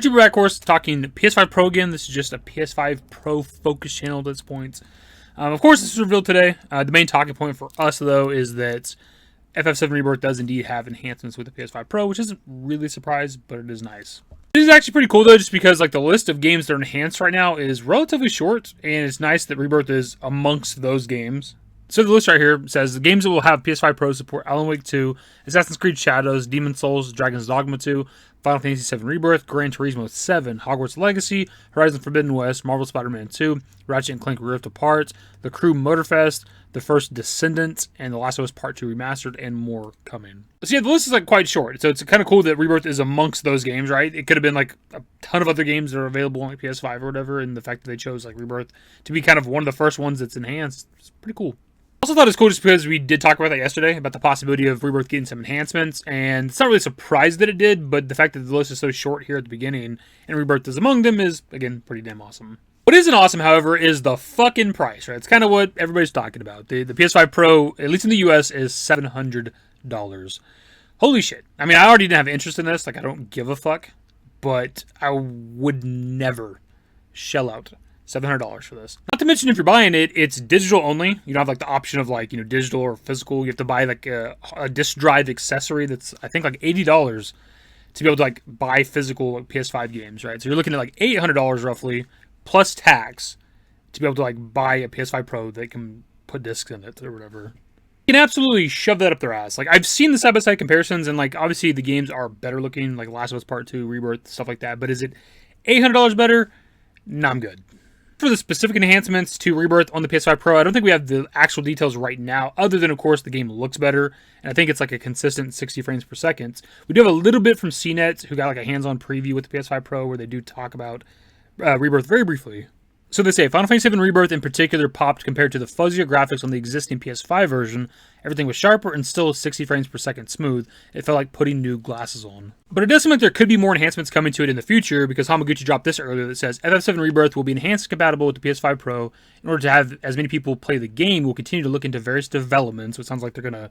We're back, of course, talking PS5 Pro again. This is just a PS5 Pro focus channel at this point. Of course, this is revealed today. The main talking point for us, though, is that FF7 Rebirth does indeed have enhancements with the PS5 Pro, which isn't really a surprise, but it is nice. This is actually pretty cool, though, just because like the list of games that are enhanced right now is relatively short, and it's nice that Rebirth is amongst those games. So the list right here says the games that will have PS5 Pro support: Alan Wake 2, Assassin's Creed Shadows, Demon's Souls, Dragon's Dogma 2, Final Fantasy VII Rebirth, Gran Turismo 7, Hogwarts Legacy, Horizon Forbidden West, Marvel Spider-Man 2, Ratchet & Clank Rift Apart, The Crew Motorfest, The First Descendant, and The Last of Us Part 2 Remastered, and more coming. So yeah, the list is like quite short, so it's kind of cool that Rebirth is amongst those games, right? It could have been like a ton of other games that are available on like PS5 or whatever, and the fact that they chose like Rebirth to be kind of one of the first ones that's enhanced is pretty cool. Also thought it was cool just because we did talk about that yesterday, about the possibility of Rebirth getting some enhancements, and it's not really surprised that it did, but the fact that the list is so short here at the beginning, and Rebirth is among them, is, again, pretty damn awesome. What isn't awesome, however, is the fucking price, right? It's kind of what everybody's talking about. The PS5 Pro, at least in the US, is $700. Holy shit. I mean, I already didn't have interest in this, like, I don't give a fuck, but I would never shell out $700 for this. Not to mention, if you're buying it, it's digital only. You don't have like the option of like, digital or physical. You have to buy like a disc drive accessory that's, I think, like $80 to be able to like buy physical like PS5 games, right? So you're looking at like $800 roughly plus tax to be able to like buy a PS5 Pro that can put discs in it or whatever. You can absolutely shove that up their ass. Like, I've seen the side-by-side comparisons, and like obviously the games are better looking, like Last of Us Part 2, Rebirth, stuff like that. But is it $800 better? Nah, I'm good. For the specific enhancements to Rebirth on the PS5 Pro, I don't think we have the actual details right now, other than, of course, the game looks better, and I think it's like a consistent 60 frames per second. We do have a little bit from CNET, who got like a hands-on preview with the PS5 Pro, where they do talk about Rebirth very briefly. So they say, Final Fantasy VII Rebirth in particular popped compared to the fuzzier graphics on the existing PS5 version. Everything was sharper and still 60 frames per second smooth. It felt like putting new glasses on. But it does seem like there could be more enhancements coming to it in the future, because Hamaguchi dropped this earlier that says FF7 Rebirth will be enhanced compatible with the PS5 Pro. In order to have as many people play the game, we'll continue to look into various developments. So it sounds like they're going to,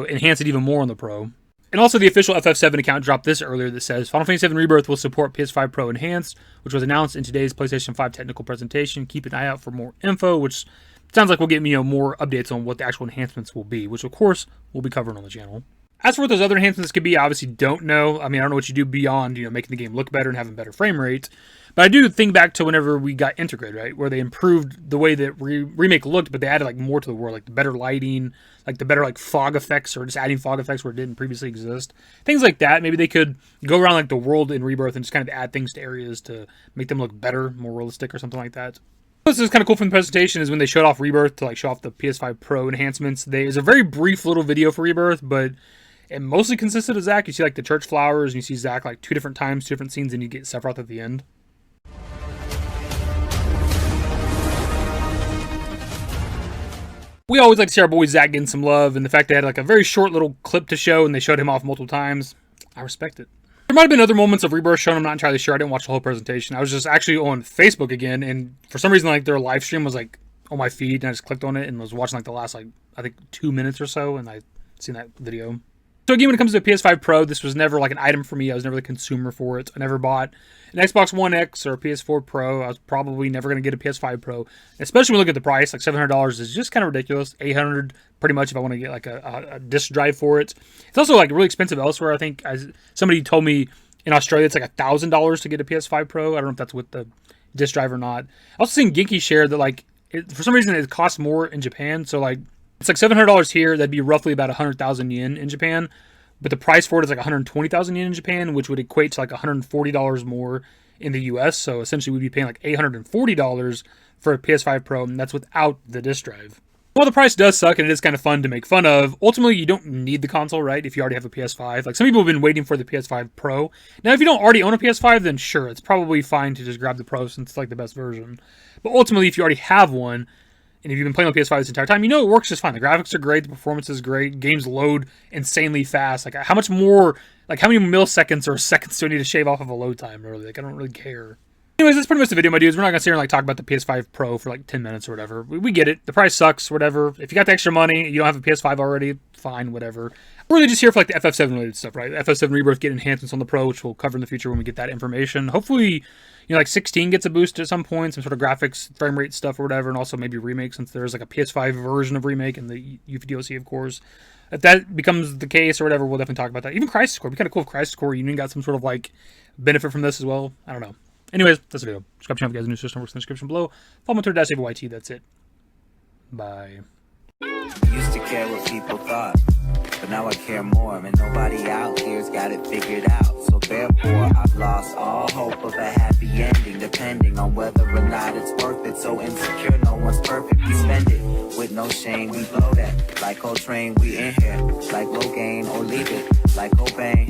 enhance it even more on the Pro. And also the official FF7 account dropped this earlier that says Final Fantasy VII Rebirth will support PS5 Pro Enhanced, which was announced in today's PlayStation 5 technical presentation. Keep an eye out for more info, which sounds like we'll get more updates on what the actual enhancements will be, which of course we'll be covering on the channel. As for what those other enhancements could be, I obviously don't know. I mean, I don't know what you do beyond, making the game look better and having better frame rates. But I do think back to whenever we got Integrate, right? Where they improved the way that Remake looked, but they added like more to the world, like the better lighting, like the better like fog effects, or just adding fog effects where it didn't previously exist. Things like that. Maybe they could go around like the world in Rebirth and just kind of add things to areas to make them look better, more realistic or something like that. This is kind of cool from the presentation is when they showed off Rebirth to like show off the PS5 Pro enhancements. There's a very brief little video for Rebirth, but it mostly consisted of Zack. You see like the church flowers, and you see Zack like two different times, two different scenes, and you get Sephiroth at the end. We always like to see our boy Zack getting some love, and the fact they had like a very short little clip to show, and they showed him off multiple times, I respect it. There might have been other moments of Rebirth shown, I'm not entirely sure. I didn't watch the whole presentation. I was just actually on Facebook again, and for some reason like their live stream was like on my feed, and I just clicked on it and was watching like the last like I think 2 minutes or so, and I seen that video. So again, when it comes to the PS5 Pro, this was never like an item for me. I was never the consumer for it. I never bought an Xbox One X or a PS4 Pro. I was probably never going to get a PS5 Pro. Especially when we look at the price, like $700 is just kind of ridiculous. $800 pretty much if I want to get like a disc drive for it. It's also like really expensive elsewhere. I think somebody told me in Australia it's like $1,000 to get a PS5 Pro. I don't know if that's with the disc drive or not. I also seen Genki share that like for some reason it costs more in Japan. So like it's like $700 here. That'd be roughly about 100,000 yen in Japan. But the price for it is like 120,000 yen in Japan, which would equate to like $140 more in the US. So essentially we'd be paying like $840 for a PS5 Pro, and that's without the disc drive. While the price does suck and it is kind of fun to make fun of, ultimately you don't need the console, right? If you already have a PS5. Like some people have been waiting for the PS5 Pro. Now if you don't already own a PS5, then sure, it's probably fine to just grab the Pro since it's like the best version. But ultimately if you already have one, and if you've been playing on PS5 this entire time, it works just fine. The graphics are great, the performance is great, games load insanely fast. Like how much more, like how many milliseconds or seconds do I need to shave off of a load time? Really, like I don't really care. Anyways, that's pretty much the video, my dudes. We're not gonna sit here and like talk about the PS5 Pro for like 10 minutes or whatever. We get it. The price sucks, whatever. If you got the extra money, you don't have a PS5 already, fine, whatever. We're really just here for like the FF7 related stuff, right? FF7 Rebirth get enhancements on the Pro, which we'll cover in the future when we get that information. Hopefully, like 16 gets a boost at some point, some sort of graphics, frame rate stuff or whatever, and also maybe Remake, since there's like a PS5 version of Remake and the UFO DLC, of course. If that becomes the case or whatever, we'll definitely talk about that. Even Crisis Core, it'd be kind of cool if Crisis Core Union got some sort of like benefit from this as well. I don't know. Anyways, that's the video. Subscribe to the channel if you guys are new. System works in the description below. Follow me on Twitter, @davidYT. That's it. Bye. Used to care what people thought, but now I care more, and nobody out here's got it figured out. So therefore, I've lost all hope of a happy ending, depending on whether or not it's worth it. So insecure, no one's perfect. We spend it with no shame. We blow that like Coltrane. We in here like Low Gain, or leave it like Cobain.